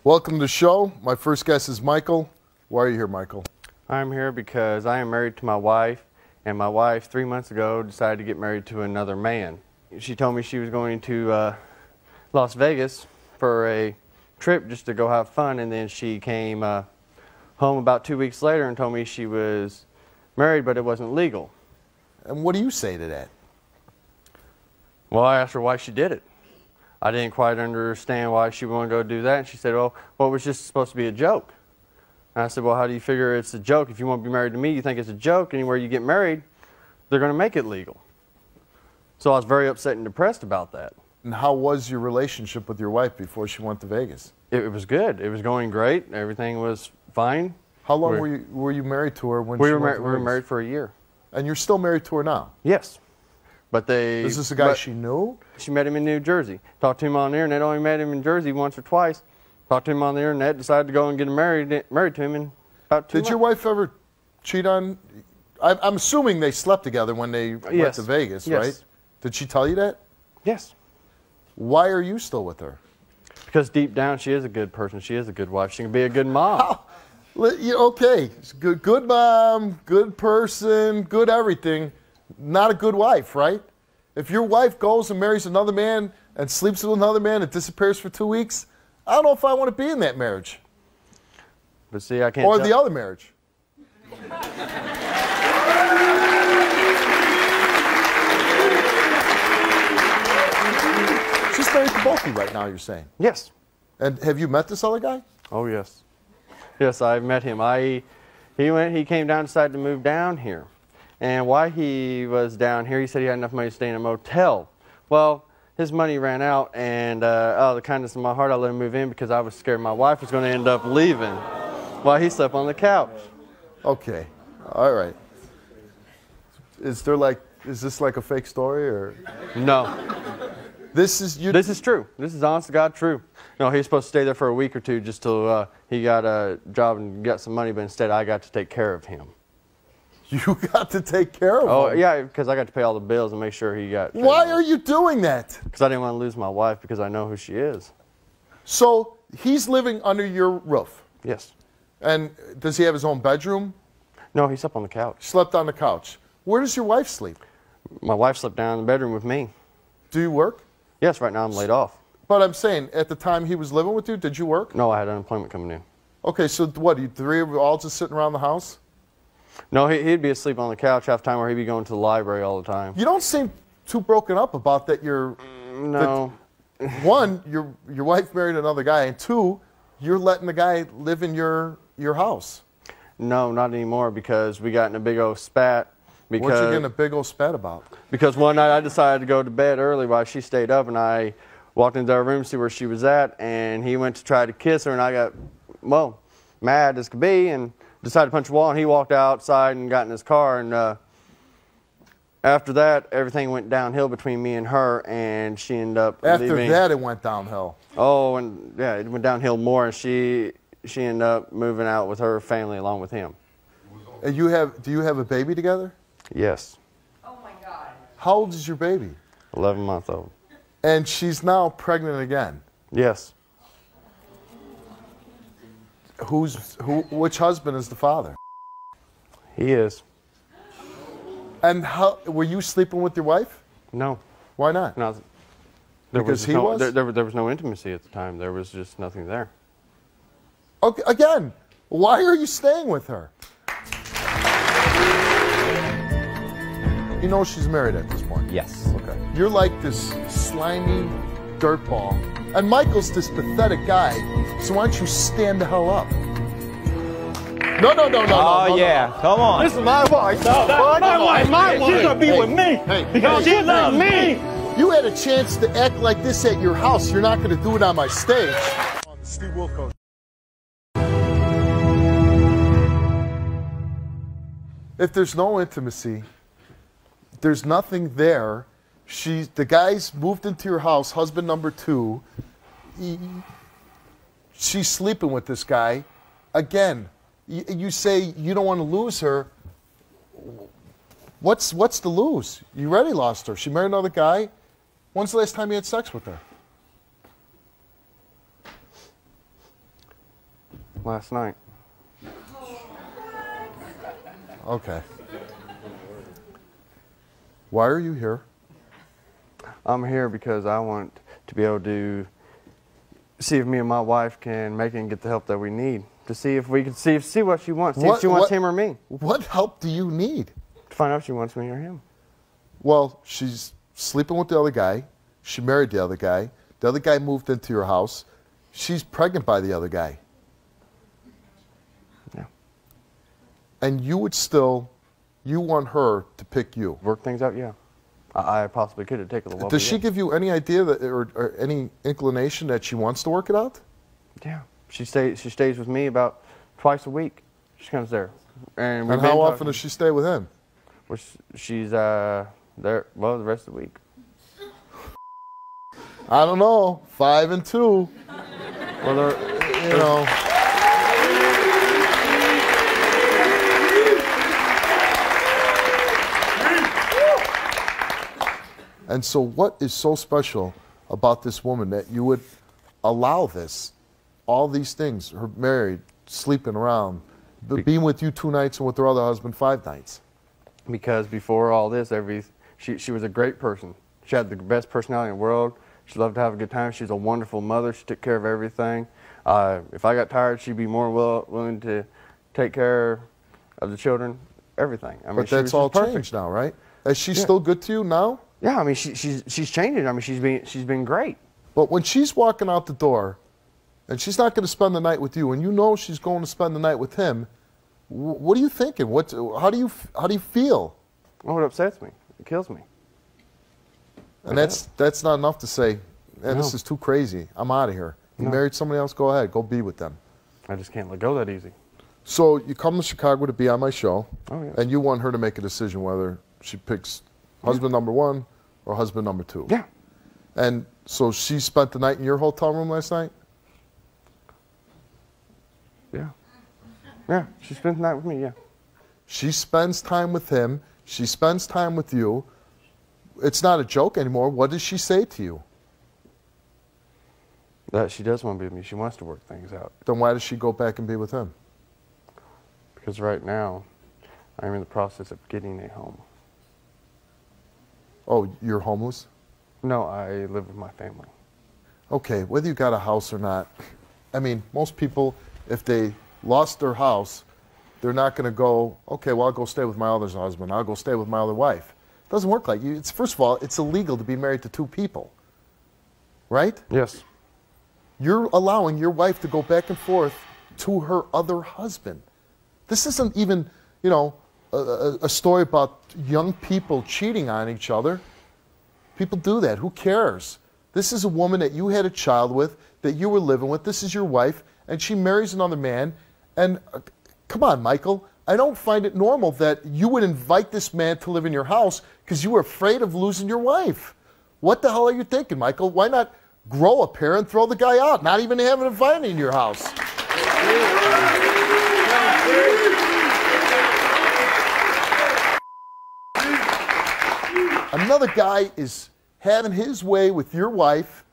Welcome to the show. My first guest is Michael. Why are you here, Michael? I'm here because I am married to my wife, and my wife 3 months ago decided to get married to another man. She told me she was going to Las Vegas for a trip just to go have fun, and then she came home about 2 weeks later and told me she was married, but it wasn't legal. And what do you say to that? Well, I asked her why she did it. I didn't quite understand why she wanted to go do that, and she said, well, it was just supposed to be a joke. And I said, well, how do you figure it's a joke? If you want to be married to me, you think it's a joke. Anywhere you get married, they're going to make it legal. So I was very upset and depressed about that. And how was your relationship with your wife before she went to Vegas? It was good. It was going great. Everything was fine. How long were you married to her when she went to Vegas? We were married for a year. And you're still married to her now? Yes. But Is this a guy she knew? She met him in New Jersey. Talked to him on the internet. Only met him in Jersey once or twice. Talked to him on the internet. Decided to go and get married to him in about 2 months. Did your wife ever cheat on? I'm assuming they slept together when they went to Vegas, yes. right? Did she tell you that? Yes. Why are you still with her? Because deep down, she is a good person. She is a good wife. She can be a good mom. Okay, good mom, good person, good everything. Not a good wife, right? If your wife goes and marries another man and sleeps with another man and disappears for 2 weeks, I don't know if I want to be in that marriage. But see, I can't. Or the other marriage. She's married to both of you right now, you're saying? Yes. And have you met this other guy? Oh, yes. Yes, I've met him. He came down, decided to move down here. And while he was down here, he said he had enough money to stay in a motel. Well, his money ran out, and out of the kindness of my heart, I let him move in because I was scared my wife was going to end up leaving while he slept on the couch. Okay. All right. Is this like a fake story, or? No. This is true. This is honest to God true. No, he was supposed to stay there for a week or two just till he got a job and got some money, but instead I got to take care of him. You got to take care of him? Oh, yeah, because I got to pay all the bills and make sure he got... Why are you doing that? Because I didn't want to lose my wife because I know who she is. So he's living under your roof? Yes. And does he have his own bedroom? No, he slept on the couch. Slept on the couch. Where does your wife sleep? My wife slept down in the bedroom with me. Do you work? Yes, right now I'm laid off. But I'm saying, at the time he was living with you, did you work? No, I had unemployment coming in. Okay, so what, you three of you all just sitting around the house? No, he'd be asleep on the couch half the time, or he'd be going to the library all the time. You don't seem too broken up about that. No. One, your wife married another guy, and two, you're letting the guy live in your house. No, not anymore, because we got in a big old spat. What you getting a big old spat about? Because one night I decided to go to bed early while she stayed up, and I walked into our room to see where she was at, and he went to try to kiss her, and I got, well, mad as could be, and decided to punch a wall, and he walked outside and got in his car, and after that, everything went downhill between me and her, and she ended up leaving. After that, it went downhill. Oh, and yeah, it went downhill more, and she ended up moving out with her family along with him. And do you have a baby together? Yes. Oh my God. How old is your baby? 11-month-old. And she's now pregnant again? Yes. Which husband is the father? He is. And were you sleeping with your wife? No. Why not? No. Because he was? There was no intimacy at the time. There was just nothing there. Okay, again, why are you staying with her? You know she's married at this point? Yes. Okay. You're like this slimy dirtball. And Michael's this pathetic guy, so why don't you stand the hell up? No. Oh, yeah. Come on. This is my wife. My wife. She's going to be with me because she loves me. You had a chance to act like this at your house. You're not going to do it on my stage. On the Steve Wilkos. If there's no intimacy, there's nothing there. The guy's moved into your house, husband number 2. She's sleeping with this guy. Again, you say you don't want to lose her. What's to lose? You already lost her. She married another guy. When's the last time you had sex with her? last night. Okay. Why are you here? I'm here because I want to be able to see if me and my wife can make it and get the help that we need. To see if we can see what she wants. See if she wants him or me. What help do you need? To find out if she wants me or him. Well, she's sleeping with the other guy. She married the other guy. The other guy moved into your house. She's pregnant by the other guy. Yeah. And you want her to pick you. Work things out, yeah. I possibly could have taken a little. Does she give you any idea that, or any inclination that she wants to work it out? Yeah. She stays with me about twice a week. She comes there. And how often does she stay with him? Well, she's there, well, the rest of the week. I don't know. 5 and 2. Well, you know. And so what is so special about this woman that you would allow this? All these things, her married, sleeping around, being with you 2 nights and with her other husband 5 nights. Because before all this, she was a great person. She had the best personality in the world. She loved to have a good time. She was a wonderful mother. She took care of everything. If I got tired, she'd be more willing to take care of the children, everything. I mean, but that's all changed now, right? Is she still good to you now? Yeah, I mean, she's changing. I mean, she's been great. But when she's walking out the door, and she's not going to spend the night with you, and you know she's going to spend the night with him, what are you thinking? How do you feel? Well, it upsets me. It kills me. And that's not enough to say, man, this is too crazy. I'm out of here. You married somebody else, go ahead. Go be with them. I just can't let go that easy. So you come to Chicago to be on my show, and you want her to make a decision whether she picks husband number 1 or husband number 2. Yeah. And so she spent the night in your hotel room last night? Yeah. Yeah, she spent the night with me, yeah. She spends time with him. She spends time with you. It's not a joke anymore. What does she say to you? That she does want to be with me. She wants to work things out. Then why does she go back and be with him? Because right now, I'm in the process of getting a home. Oh, you're homeless? No, I live with my family. Okay, whether you got a house or not, I mean, most people, if they lost their house, they're not going to go, okay, well, I'll go stay with my other husband. I'll go stay with my other wife. It doesn't work like you. First of all, it's illegal to be married to 2 people, right? Yes. You're allowing your wife to go back and forth to her other husband. This isn't even, you know, a story about young people cheating on each other. People do that. Who cares? This is a woman that you had a child with, that you were living with. This is your wife, and she marries another man. And come on, Michael. I don't find it normal that you would invite this man to live in your house because you were afraid of losing your wife. What the hell are you thinking, Michael? Why not grow a pair and throw the guy out, not even have him invited in your house? Another guy is having his way with your wife.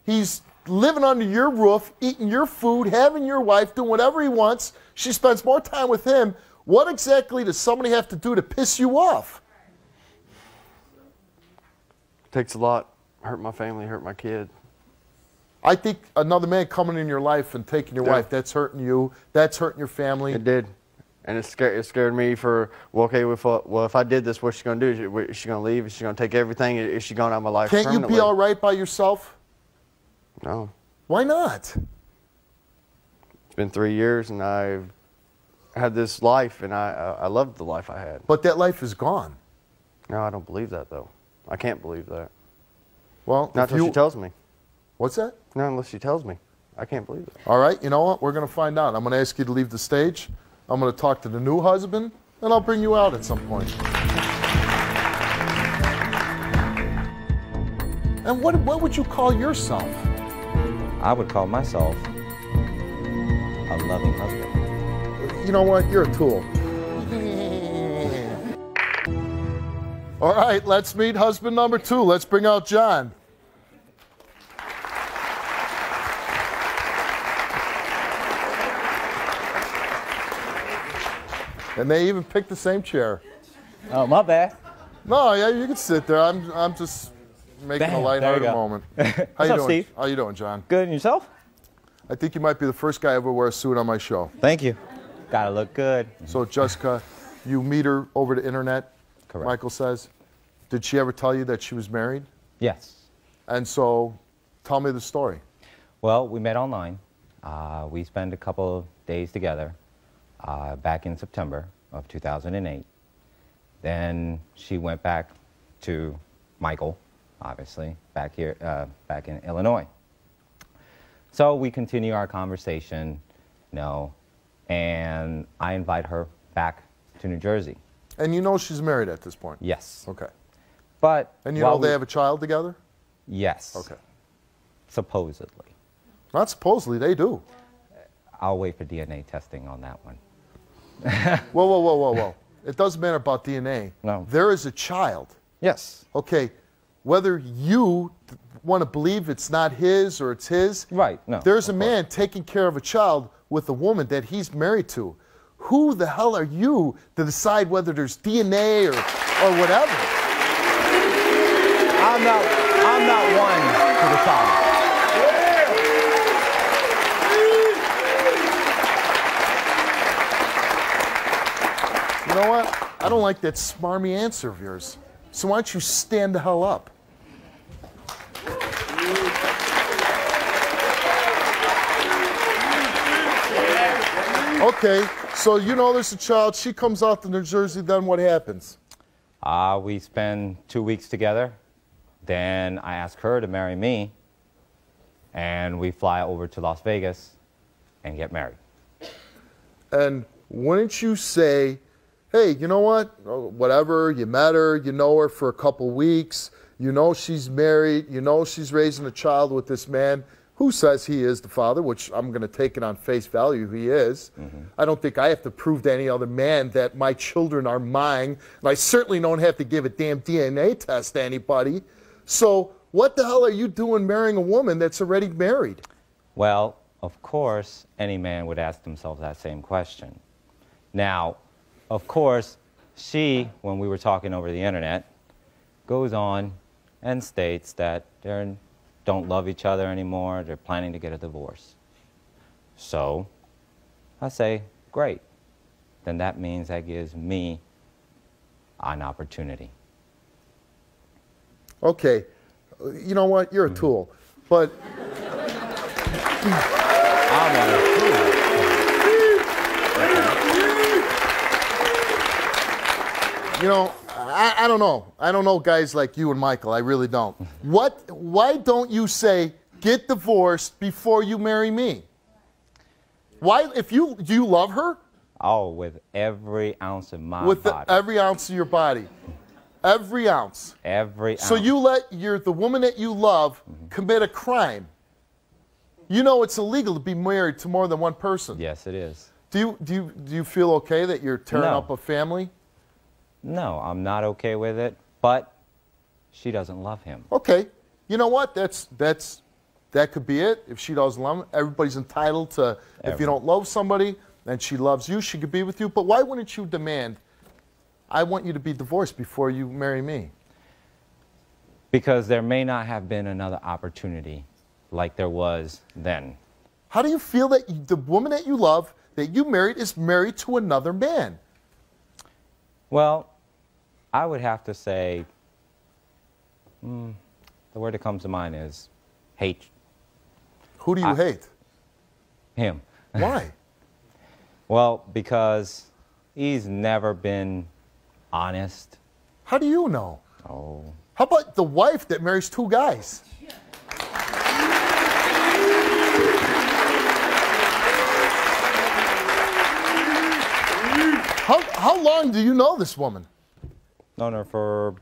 He's living under your roof, eating your food, having your wife, doing whatever he wants. She spends more time with him. What exactly does somebody have to do to piss you off? It takes a lot. Hurt my family, hurt my kid. I think another man coming in your life and taking your wife, that's hurting you. That's hurting your family. It did. And it scared me for, well, okay, well, if I did this, what's she going to do? Is she going to leave? Is she going to take everything? Is she going out of my life permanently? Can't you be all right by yourself? No. Why not? It's been 3 years, and I've had this life, and I loved the life I had. But that life is gone. No, I don't believe that, though. I can't believe that. Well, not until she tells me. What's that? No, unless she tells me. I can't believe it. All right, you know what? We're going to find out. I'm going to ask you to leave the stage. I'm going to talk to the new husband, and I'll bring you out at some point. And what would you call yourself? I would call myself a loving husband. You know what? You're a tool. All right, let's meet husband number 2. Let's bring out John. And they even picked the same chair. Oh, my bad. No, yeah, you can sit there. I'm just making a lighthearted moment. How you doing, Steve? How you doing, John? Good, and yourself? I think you might be the first guy ever wear a suit on my show. Thank you. Gotta look good. So, Jessica, you meet her over the internet, Correct. Michael says. Did she ever tell you that she was married? Yes. And so, tell me the story. Well, we met online. We spent a couple of days together back in September of 2008. Then she went back to Michael, obviously, back here, back in Illinois. So we continue our conversation, and I invite her back to New Jersey. And you know she's married at this point? Yes. Okay. But and you know they have a child together? Yes. Okay. Supposedly. Not supposedly, they do. I'll wait for DNA testing on that one. Whoa. It doesn't matter about DNA. No. There is a child. Yes. Okay. Whether you want to believe it's not his or it's his. Right. No. There's a man taking care of a child with a woman that he's married to. Who the hell are you to decide whether there's DNA or whatever? I'm not one to decide. You know what? I don't like that smarmy answer of yours. So why don't you stand the hell up? Okay, so you know there's a child. She comes out to New Jersey, then what happens? We spend 2 weeks together. Then I ask her to marry me. And we fly over to Las Vegas and get married. And wouldn't you say, hey, you know what? Whatever, you met her, you know her for a couple weeks, you know she's married, you know she's raising a child with this man who says he is the father, which I'm going to take it on face value, he is. Mm-hmm. I don't think I have to prove to any other man that my children are mine, and I certainly don't have to give a damn DNA test to anybody. So what the hell are you doing marrying a woman that's already married? Well, of course, any man would ask themselves that same question. Now, of course, she, when we were talking over the internet, goes on and states that they don't love each other anymore, they're planning to get a divorce. So, I say, great. Then that means that gives me an opportunity. Okay, you know what? You're a tool, but... I'm a tool. You know, I don't know. I don't know guys like you and Michael. I really don't. Why don't you say, get divorced before you marry me? Why, do you love her? Oh, with every ounce of my body. With every ounce of your body. Every ounce. Every ounce. So you let the woman that you love commit a crime. You know it's illegal to be married to more than one person. Yes, it is. Do you feel okay that you're tearing up a family? No, I'm not okay with it, but she doesn't love him. Okay. You know what? That could be it. If she doesn't love him, everybody's entitled to, if you don't love somebody and she loves you, she could be with you. But why wouldn't you demand, I want you to be divorced before you marry me? Because there may not have been another opportunity like there was then. How do you feel that the woman that you love, that you married, is married to another man? Well, I would have to say, the word that comes to mind is hate. Who do you hate? Him. Why? Well, because he's never been honest. How do you know? Oh. How about the wife that marries two guys? How long do you know this woman? Known her for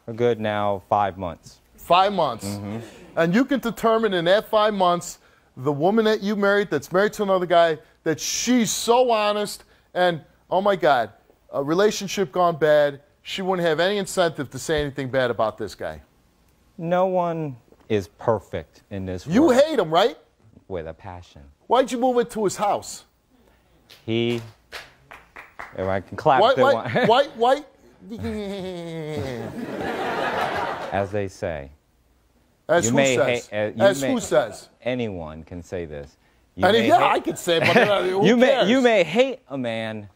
a good now 5 months. 5 months. Mm-hmm. And you can determine in that 5 months, the woman that you married, that's married to another guy, that she's so honest and, oh my God, a relationship gone bad, she wouldn't have any incentive to say anything bad about this guy. No one is perfect in this world. You hate him, right? With a passion. Why'd you move into his house? He If I can clap. White. As they say. As who says? Who says? Anyone can say this. I could say it, but who cares? You may hate a man,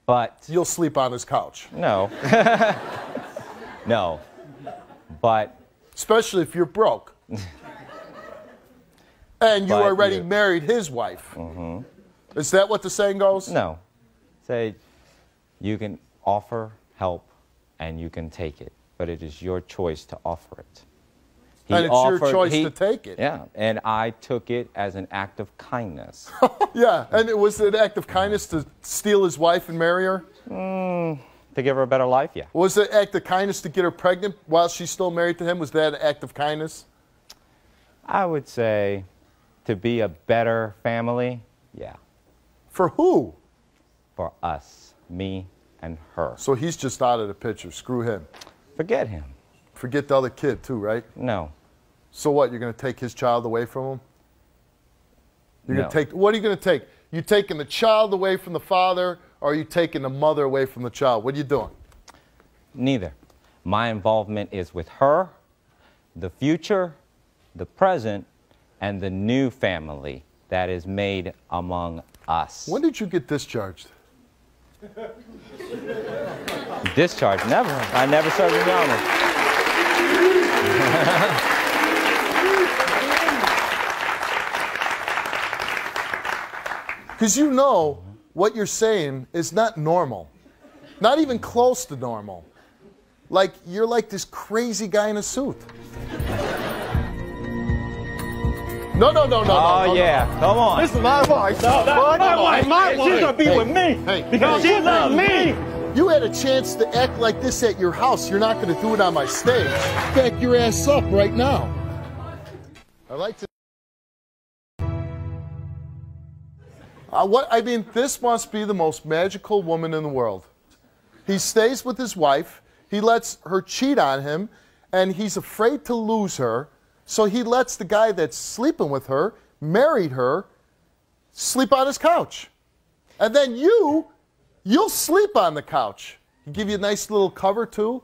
but you'll sleep on his couch. No. No. But especially if you're broke. And you already married his wife. Mm-hmm. Is that what the saying goes? No. Say, you can offer help and you can take it, but it is your choice to offer it. And it's your choice to take it. Yeah, and I took it as an act of kindness. Yeah, and it was an act of kindness to steal his wife and marry her? To give her a better life, yeah. Was it an act of kindness to get her pregnant while she's still married to him? Was that an act of kindness? I would say to be a better family, yeah. For who? For us, me and her. So he's just out of the picture. Screw him. Forget him. Forget the other kid too, right? No. So what? You're going to take his child away from him? You're No. going to take. What are you going to take? You taking the child away from the father, or are you taking the mother away from the child? What are you doing? Neither. My involvement is with her, the future, the present, and the new family that is made among us. When did you get discharged? Discharged? Never. I never served in the army. Because you know what you're saying is not normal. Not even close to normal. Like, you're like this crazy guy in a suit. No. Oh, yeah. Come on. This is my wife. My wife. She's going to be with me because she loves me. You had a chance to act like this at your house. You're not going to do it on my stage. Back your ass up right now. I like to. This must be the most magical woman in the world. He stays with his wife. He lets her cheat on him, and he's afraid to lose her. So he lets the guy that's sleeping with her, married her, sleep on his couch. And then you'll sleep on the couch. He give you a nice little cover, too.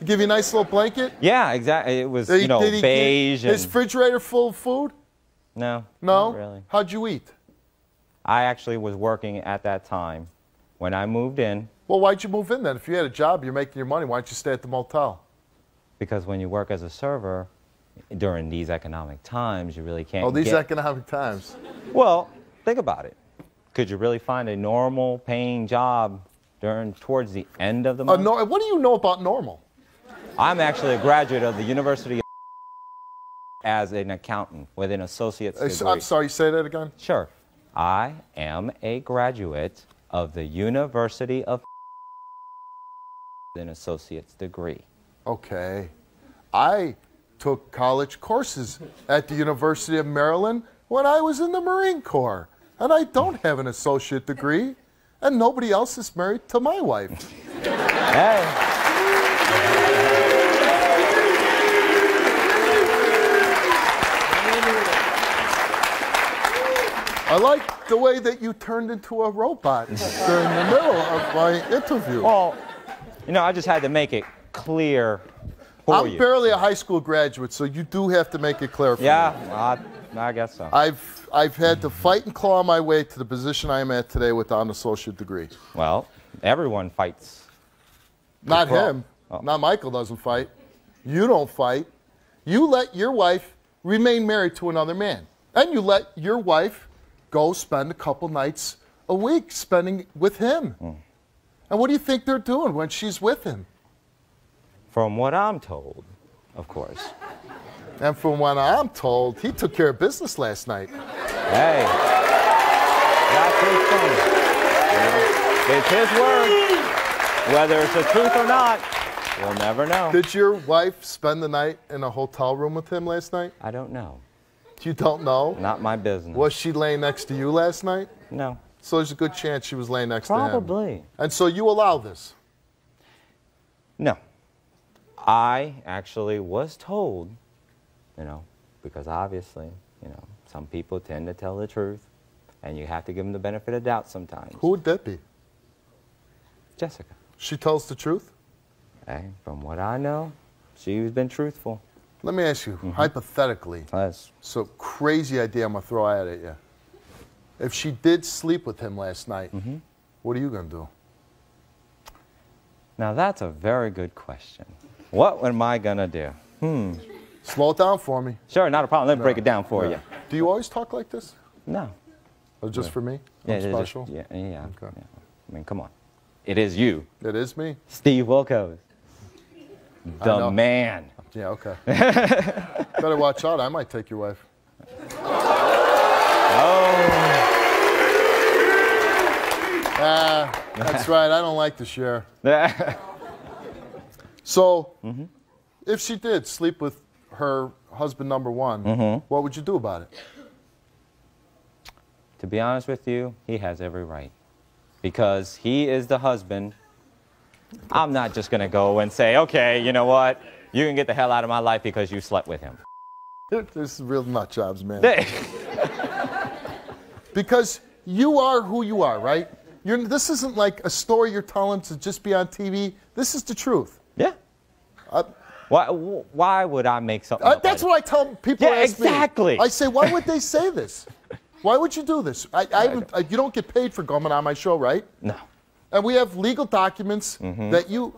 He give you a nice little blanket. Yeah, exactly. It was, Did he beige. His refrigerator full of food? No. No? Not really. How'd you eat? I actually was working at that time. When I moved in. Well, why'd you move in then? If you had a job, you're making your money, why don't you stay at the motel? Because when you work as a server, during these economic times, you really can't economic times. Well, think about it. Could you really find a normal paying job towards the end of the month? What do you know about normal? I'm actually a graduate of the University of as an accountant with an associate's degree. I'm sorry, say that again? Sure. I am a graduate of the University of an associate's degree. Okay. I took college courses at the University of Maryland when I was in the Marine Corps. And I don't have an associate degree. And nobody else is married to my wife. Hey. I like the way that you turned into a robot during the middle of my interview. Well, I just had to make it clear for you. I'm barely a high school graduate, so you do have to make it clear for me. Yeah, I guess so. I've had to fight and claw my way to the position I am at today without an associate degree. Well, everyone fights. Not him. Oh. Not Michael doesn't fight. You don't fight. You let your wife remain married to another man. And you let your wife go spend a couple nights a week spending with him. And what do you think they're doing when she's with him? From what I'm told, of course. And from what I'm told, he took care of business last night. Hey, that's his thing. It's his word. Whether it's the truth or not, we'll never know. Did your wife spend the night in a hotel room with him last night? I don't know. You don't know? Not my business. Was she laying next to you last night? No. So there's a good chance she was laying next to him. Probably. And so you allow this? No. I actually was told, because obviously, some people tend to tell the truth, and you have to give them the benefit of doubt sometimes. Who would that be? Jessica. She tells the truth? Hey, from what I know, she's been truthful. Let me ask you, hypothetically, Yes. so crazy idea I'm going to throw out at you. If she did sleep with him last night, what are you going to do? Now, that's a very good question. What am I going to do? Slow it down for me. Sure, not a problem. Let me break it down for you. Do you always talk like this? No. Or just for me? Yeah, I'm special? yeah. Okay. Yeah. I mean, come on. It is you, It is me? Steve Wilkos. I The know. man. Yeah, okay. Better watch out. I might take your wife. That's right. I don't like to share. So, if she did sleep with her husband number one, what would you do about it? To be honest with you, he has every right. Because he is the husband. I'm not just going to go and say, okay, you know what? You can get the hell out of my life because you slept with him. This is real nut jobs, man. Because you are who you are, right? This isn't like a story you're telling to just be on TV. This is the truth. Yeah. Why would I make something up that's like what I tell people. Yeah, ask exactly. Me. I say, why would they say this? Why would you do this? You don't get paid for coming on my show, right? No. And we have legal documents that you.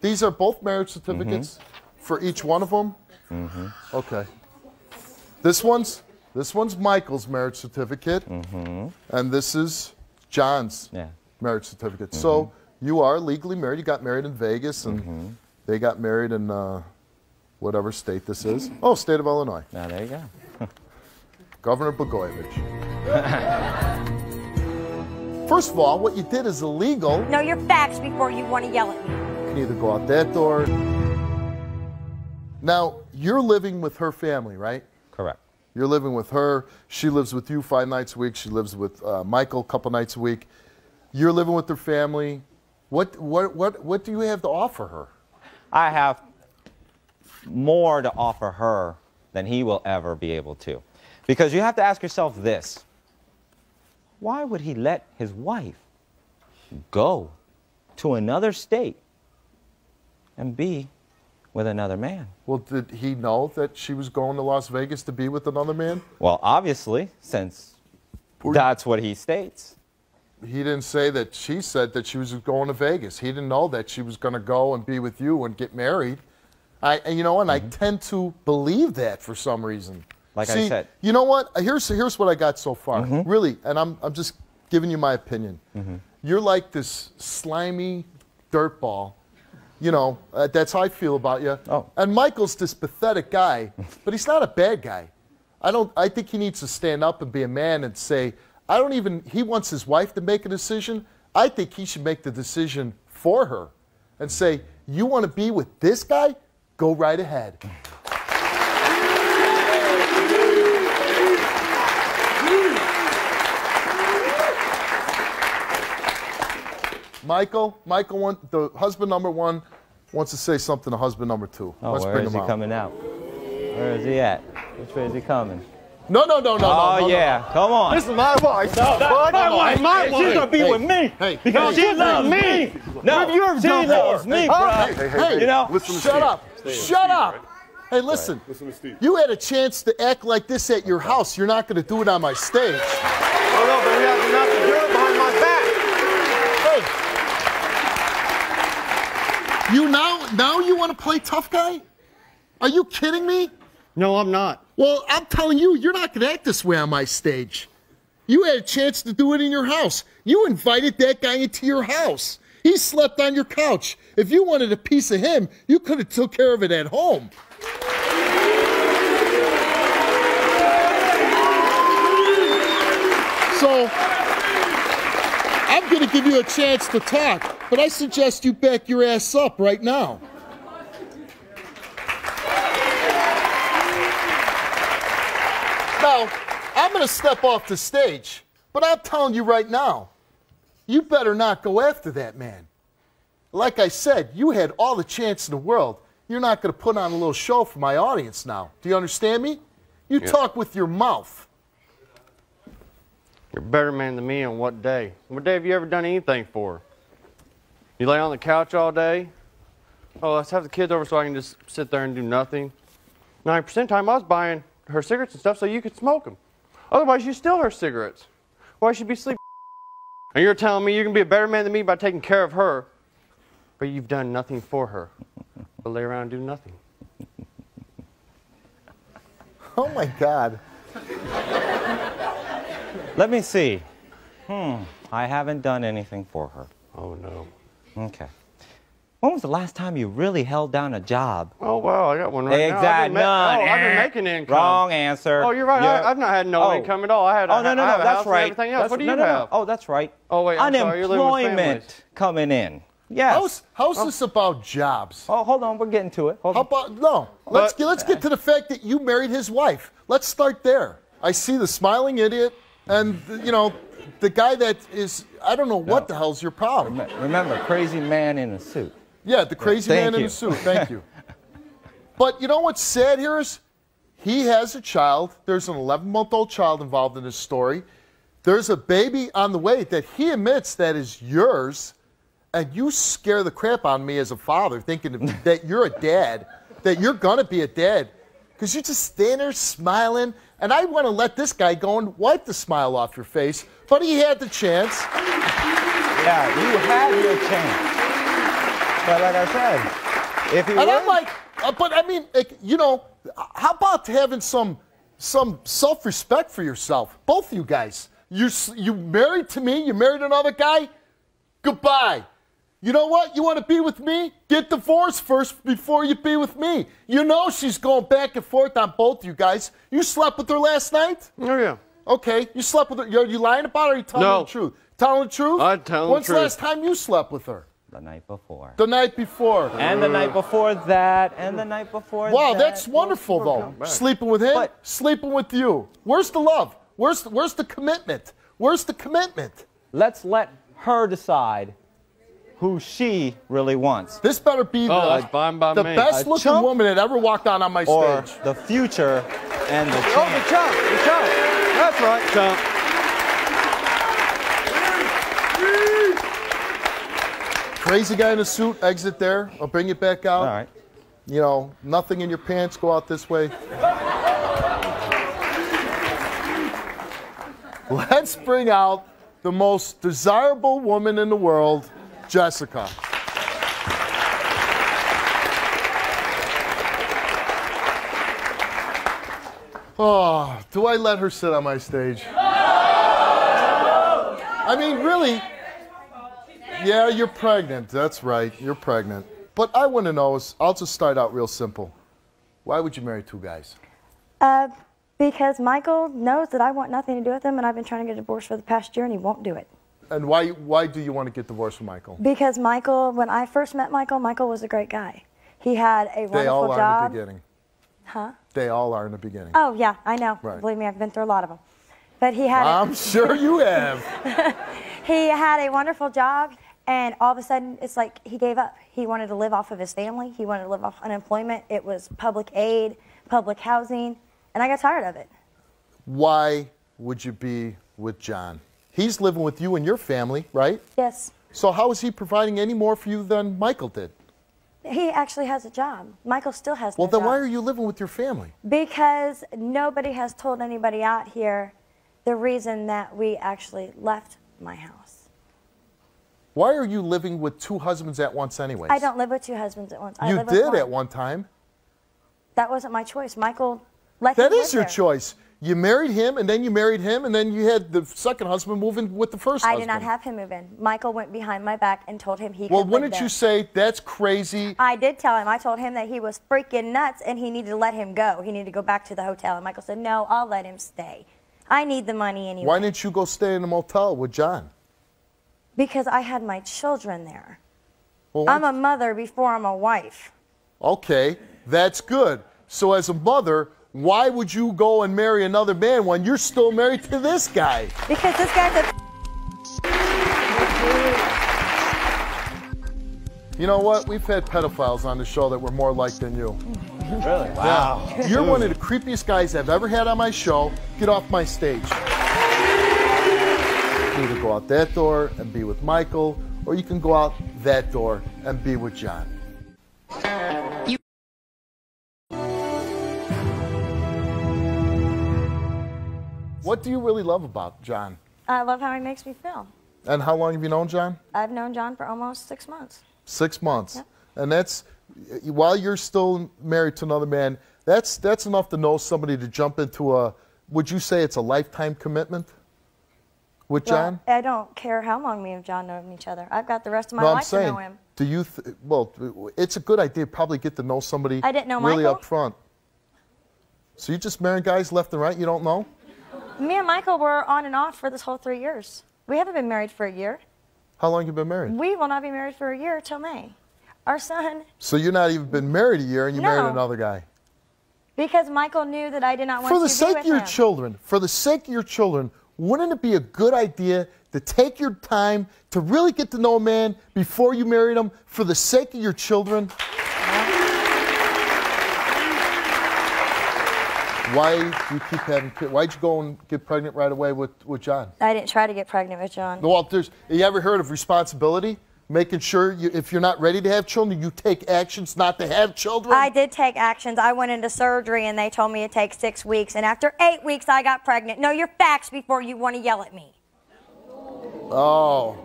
These are both marriage certificates for each one of them. Okay. This one's Michael's marriage certificate, and this is John's marriage certificate. So you are legally married. You got married in Vegas, and they got married in whatever state this is. Oh, state of Illinois. Now, there you go. Governor Blagojevich. First of all, what you did is illegal. Know your facts before you want to yell at me. You can either go out that door. Now, you're living with her family, right? Correct. You're living with her. She lives with you 5 nights a week. She lives with Michael a couple nights a week. You're living with their family. What do you have to offer her? I have more to offer her than he will ever be able to. Because you have to ask yourself this. Why would he let his wife go to another state and be with another man? Well, did he know that she was going to Las Vegas to be with another man? Well, obviously, since that's what he states. He didn't say that. She said that she was going to Vegas. He didn't know that she was going to go and be with you and get married. I tend to believe that for some reason. Like I said. You know what? Here's what I got so far. Really, and I'm just giving you my opinion. You're like this slimy dirtball. You know, that's how I feel about you. Oh. And Michael's this pathetic guy, but he's not a bad guy. I think he needs to stand up and be a man and say, he wants his wife to make a decision. I think he should make the decision for her and say, you want to be with this guy? Go right ahead. Michael, the husband number one, wants to say something to husband number two. Oh, Let's where bring is him he out. coming out? Where is he at? Which way is he coming? No. Oh, yeah. Come on. This is my wife. My wife. She's gonna be with me because she loves me. No, she loves me, bro. Hey, you know? shut up. Shut up. Hey, listen. Listen to Steve. You had a chance to act like this at your house. You're not going to do it on my stage. Oh, no, but we have not to do it behind my back. Hey. Now you want to play tough guy? Are you kidding me? No, I'm not. Well, I'm telling you, you're not going to act this way on my stage. You had a chance to do it in your house. You invited that guy into your house. He slept on your couch. If you wanted a piece of him, you could have took care of it at home. So, I'm going to give you a chance to talk, but I suggest you back your ass up right now. Now, I'm going to step off the stage, but I'm telling you right now, you better not go after that man. Like I said, you had all the chance in the world. You're not going to put on a little show for my audience now. Do you understand me? You talk with your mouth. You're a better man than me on what day? What day have you ever done anything for? You lay on the couch all day. Oh, let's have the kids over so I can just sit there and do nothing. 90% of the time I was buying her cigarettes and stuff so you could smoke them. Otherwise, you steal her cigarettes. Why should be sleeping? And you're telling me you can be a better man than me by taking care of her, but you've done nothing for her, but lay around and do nothing. Oh my God. Let me see. I haven't done anything for her. Oh no. Okay. When was the last time you really held down a job? Oh wow, I got one right now. Exactly. None. I've been making income. Wrong answer. Oh, you're right. I've not had no income at all. I had a, no, I have a that's house right. and everything else. That's, What do you no, have? Oh, that's right. Oh wait, I'm sorry. You're living with families. Unemployment coming in. Yes. How's this about jobs? Oh, hold on. We're getting to it. Hold How on. about, no, let's get to the fact that you married his wife. Let's start there. I see the smiling idiot and, you know, the guy that is, I don't know what the hell's your problem. Remember, crazy man in a suit. Yeah, the crazy man in you. a suit. Thank you. But you know what's sad here is he has a child. There's an 11-month-old child involved in this story. There's a baby on the way that he admits that is yours, and you scare the crap out of me as a father thinking that you're a dad, that you're going to be a dad, because you just stand there smiling, and I want to let this guy go and wipe the smile off your face, but he had the chance. Yeah, you had your chance. But like I said, if you And I'm like, but I mean, you know, how about having some self-respect for yourself? Both of you guys. You married to me, you married another guy, goodbye. You know what? You want to be with me? Get divorced first before you be with me. You know she's going back and forth on both you guys. You slept with her last night? Oh yeah. Okay, you slept with her. Are you lying about it or are you telling the truth? Telling the truth? I'm telling the truth. When's the last time you slept with her? The night before. The night before. And the night before that, and the night before that. Wow, that's wonderful, though. Sleeping with him, sleeping with you. Where's the love? Where's the commitment? Where's the commitment? Let's let her decide who she really wants. This better be that's fine by the me. best-looking woman that ever walked out on my Or stage. the future and the Oh, chance. the chump. The chump. That's right, chump. Crazy guy in a suit, exit there. I'll bring it back out. All right. You know, nothing in your pants, go out this way. Let's bring out the most desirable woman in the world, Jessica. Oh, do I let her sit on my stage? I mean, really? Yeah, you're pregnant. That's right. You're pregnant. But I want to know is, I'll just start out real simple. Why would you marry two guys? Because Michael knows that I want nothing to do with him, and I've been trying to get a divorce for the past year, and he won't do it. And why do you want to get divorced from Michael? Because Michael, when I first met Michael, Michael was a great guy. He had a wonderful job. They all are in the beginning. Huh? They all are in the beginning. Oh, yeah, I know. Right. Believe me, I've been through a lot of them. But he had I'm sure you have. He had a wonderful job, and all of a sudden, it's like he gave up. He wanted to live off of his family. He wanted to live off unemployment. It was public aid, public housing, and I got tired of it. Why would you be with John? He's living with you and your family, right? Yes. So how is he providing any more for you than Michael did? He actually has a job. Michael still has no Well, then job. why are you living with your family? Because nobody has told anybody out here the reason that we actually left my house. Why are you living with two husbands at once anyways? I don't live with two husbands at once. I You live with did one. at one time. That wasn't my choice. Michael let That him is live your there. choice. You married him, and then you married him, and then you had the second husband move in with the first I husband. did not have him move in. Michael went behind my back and told him he Well, could live wouldn't there. you say that's crazy? I did tell him. I told him that he was freaking nuts and he needed to let him go. He needed to go back to the hotel. And Michael said, no, I'll let him stay. I need the money anyway. Why didn't you go stay in a motel with John? Because I had my children there. Well, I'm a mother before I'm a wife. Okay, that's good. So as a mother, why would you go and marry another man when you're still married to this guy? Because this guy's a... You know what? We've had pedophiles on the show that were more like than you. Really? Wow. Yeah. You're one of the creepiest guys I've ever had on my show. Get off my stage. Either go out that door and be with Michael, or you can go out that door and be with John. What do you really love about John? I love how he makes me feel. And how long have you known John? I've known John for almost 6 months. 6 months. Yep. And that's, while you're still married to another man, that's enough to know somebody to jump into a, would you say it's a lifetime commitment with John? Well, I don't care how long me and John know each other. I've got the rest of my life to know him. Do you, well, it's a good idea to probably get to know somebody I didn't know really Michael. up front. So you just marrying guys left and right you don't know? Me and Michael were on and off for this whole 3 years. We haven't been married for a year. How long have you been married? We will not be married for a year till May. Our son. So you're not even been married a year and you married another guy? Because Michael knew that I did not want For to the be sake with of your him. children, for the sake of your children, wouldn't it be a good idea to take your time to really get to know a man before you married him for the sake of your children? Why do you keep having kids? Why'd you go and get pregnant right away with John? I didn't try to get pregnant with John. Well, you ever heard of responsibility? Making sure if you're not ready to have children, you take actions not to have children? I did take actions. I went into surgery and they told me it'd take 6 weeks. And after 8 weeks, I got pregnant. Know your facts before you want to yell at me. Oh.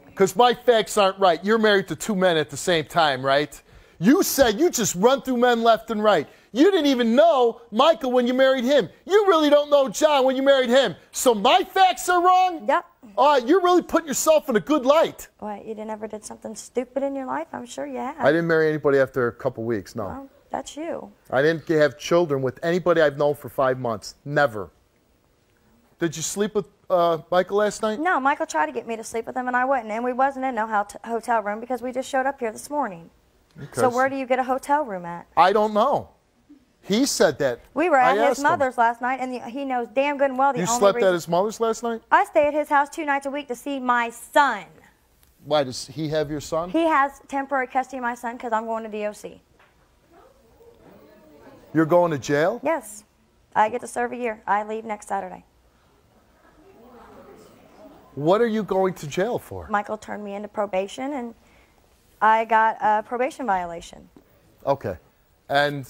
Because my facts aren't right. You're married to 2 men at the same time, right? You said you just run through men left and right. You didn't even know Michael when you married him. You really don't know John when you married him. So my facts are wrong? Yep. You're really putting yourself in a good light. What, you never did something stupid in your life? I'm sure you have. I didn't marry anybody after a couple weeks, no. Well, that's you. I didn't have children with anybody I've known for 5 months. Never. Did you sleep with Michael last night? No, Michael tried to get me to sleep with him and I wouldn't. And we wasn't in no hotel room because we just showed up here this morning. Okay. So where do you get a hotel room at? I don't know. He said that. We were at I his asked him. mother's last night, and he knows damn good and well the You only slept reason. at his mother's last night? I stay at his house 2 nights a week to see my son. Why, does he have your son? He has temporary custody of my son because I'm going to DOC. You're going to jail? Yes. I get to serve a year. I leave next Saturday. What are you going to jail for? Michael turned me into probation, and I got a probation violation. Okay. And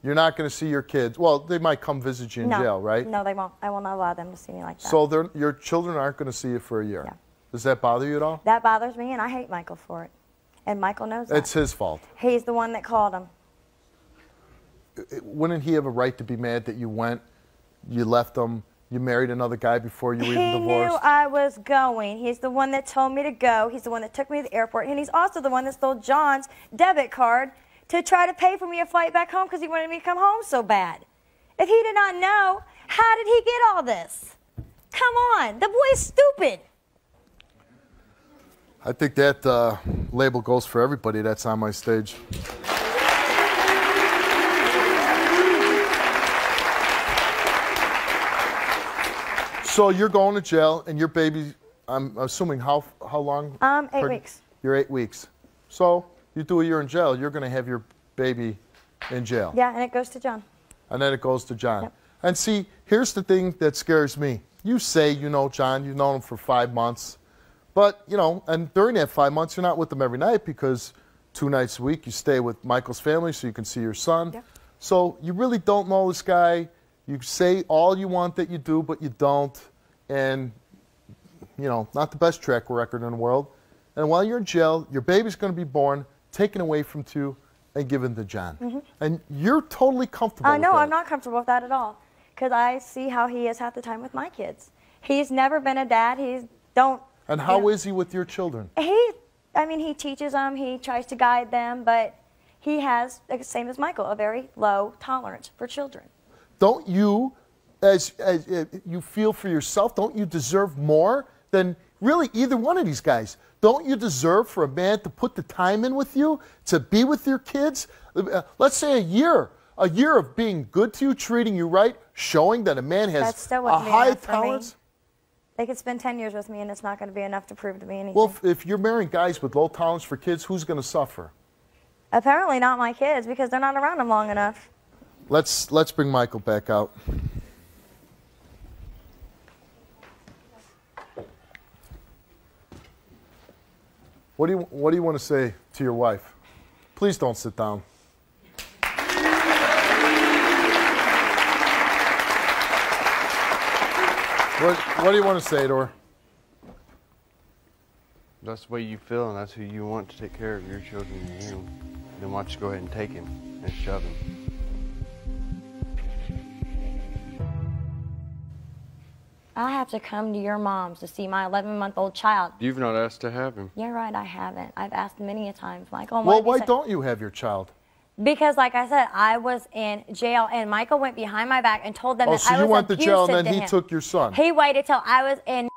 you're not going to see your kids. Well, they might come visit you in jail, right? No, they won't. I will not allow them to see me like that. So your children aren't going to see you for a year? Yeah. Does that bother you at all? That bothers me, and I hate Michael for it. And Michael knows that. It's his fault. He's the one that called him. Wouldn't he have a right to be mad that you went, you left him, you married another guy before you were even divorced? He knew I was going. He's the one that told me to go. He's the one that took me to the airport. And he's also the one that stole John's debit card to try to pay for me a flight back home because he wanted me to come home so bad. If he did not know, how did he get all this? Come on. The boy's stupid. I think that label goes for everybody that's on my stage. So you're going to jail, and your baby, I'm assuming, how long? 8 weeks. You're 8 weeks. So you do a year in jail, you're going to have your baby in jail. Yeah, and it goes to John. And then it goes to John. Yep. And see, here's the thing that scares me. You say you know John, you've known him for 5 months. But, you know, and during that 5 months, you're not with them every night because 2 nights a week you stay with Michael's family so you can see your son. Yep. So you really don't know this guy. You say all you want that you do, but you don't. And, you know, not the best track record in the world. And while you're in jail, your baby's going to be born, taken away from you, and given to John. Mm-hmm. And you're totally comfortable with No, that. I'm not comfortable with that at all. Because I see how he is half the time with my kids. He's never been a dad. And how is he with your children? He teaches them. He tries to guide them. But he has, same as Michael, a very low tolerance for children. Don't you, as you feel for yourself, don't you deserve more than really either one of these guys? Don't you deserve for a man to put the time in with you, to be with your kids? Let's say a year of being good to you, treating you right, showing that a man has a high tolerance. They could spend 10 years with me, and it's not going to be enough to prove to me anything. Well, if you're marrying guys with low tolerance for kids, who's going to suffer? Apparently not my kids, because they're not around them long enough. Let's bring Michael back out. What do you want to say to your wife? Please don't sit down. What do you want to say to her? That's the way you feel, and that's who you want to take care of your children and you. Then why don't you go ahead and take him and shove him? I have to come to your mom's to see my 11-month-old child. You've not asked to have him. You're right, I haven't. I've asked many a times, Michael. Well, why don't you have your child? Because, like I said, I was in jail, and Michael went behind my back and told them that I was abusive to him. Oh, so you went to jail, and then he took your son. He waited till I was in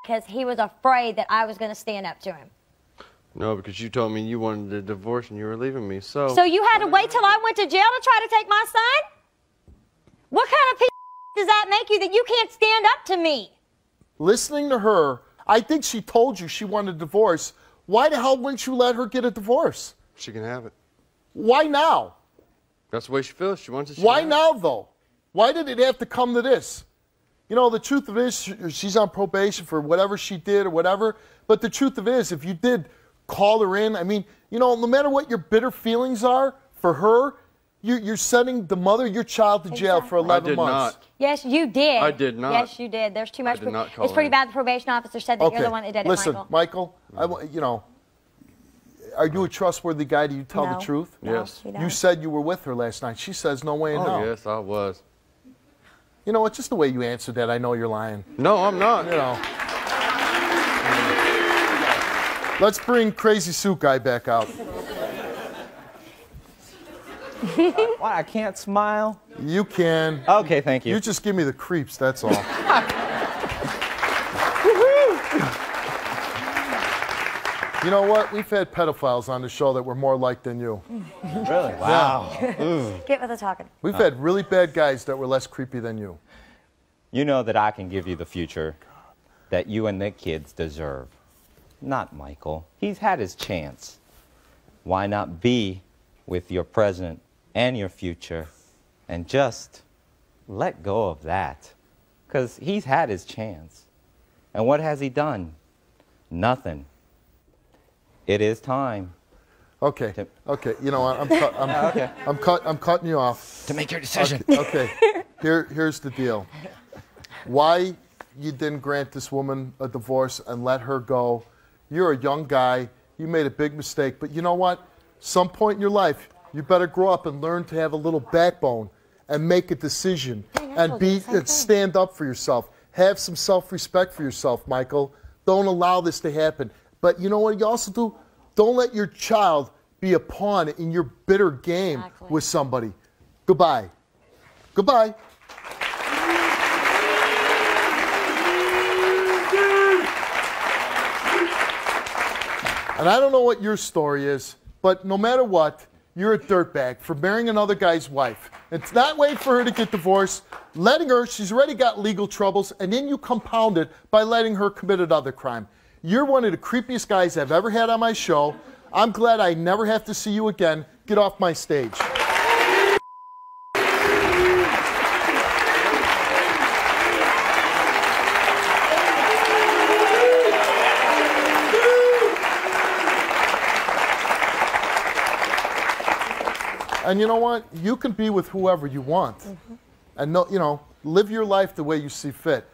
because he was afraid that I was going to stand up to him. No, because you told me you wanted a divorce and you were leaving me, so... So you had to wait till I went to jail to try to take my son? What kind of piece of does that make you that you can't stand up to me? Listening to her, I think she told you she wanted a divorce. Why the hell wouldn't you let her get a divorce? She can have it. Why now? That's the way she feels. She wants it. Why now, though? Why did it have to come to this? You know, the truth of it is, she's on probation for whatever she did or whatever. But the truth of it is, if you did call her in, I mean, you know, no matter what your bitter feelings are for her, you're sending the mother of your child to jail for 11 months. I did not. Yes, you did. I did not. Yes, you did. There's too much. I did not call it's pretty in. bad. The probation officer said that you're the one that did it, Listen, Michael. you know, are you a trustworthy guy? Do you tell the truth? No, Yes. You said you were with her last night. She says no way in hell. Oh, yes, I was. You know what? Just the way you answered that, I know you're lying. No, I'm not. You know. Let's bring Crazy Suit Guy back out. What, I can't smile? You can. Okay, thank you. You just give me the creeps, that's all. You know what? We've had pedophiles on the show that were more alike than you. Really? Wow. Get with the talking. We've had really bad guys that were less creepy than you. You know that I can give you the future that you and the kids deserve. Not Michael. He's had his chance. Why not be with your present and your future and just let go of that? Because he's had his chance. And what has he done? Nothing. It is time. Okay. Okay. You know what? I'm cutting you off. To make your decision. Okay. Here's the deal. Why you didn't grant this woman a divorce and let her go? You're a young guy. You made a big mistake. But you know what? Some point in your life, you better grow up and learn to have a little backbone and make a decision and stand up for yourself. Have some self-respect for yourself, Michael. Don't allow this to happen. But you know what you also do? Don't let your child be a pawn in your bitter game with somebody. Goodbye. Goodbye. And I don't know what your story is, but no matter what, you're a dirtbag for marrying another guy's wife. It's not waiting for her to get divorced, letting her, she's already got legal troubles, and then you compound it by letting her commit another crime. You're one of the creepiest guys I've ever had on my show. I'm glad I never have to see you again. Get off my stage. And you know what? You can be with whoever you want. And no, you know, live your life the way you see fit.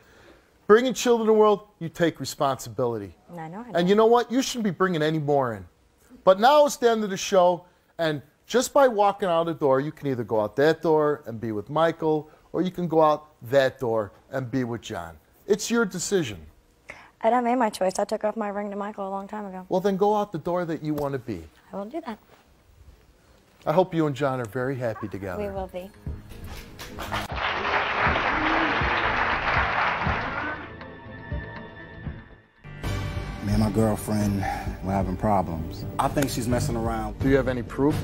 Bringing children to the world, you take responsibility. I know. And you know what? You shouldn't be bringing any more in. But now it's the end of the show, and just by walking out the door, you can either go out that door and be with Michael, or you can go out that door and be with John. It's your decision. And I made my choice. I took off my ring to Michael a long time ago. Well, then go out the door that you want to be. I will do that. I hope you and John are very happy together. We will be. Me and my girlfriend were having problems. I think she's messing around. Do you have any proof?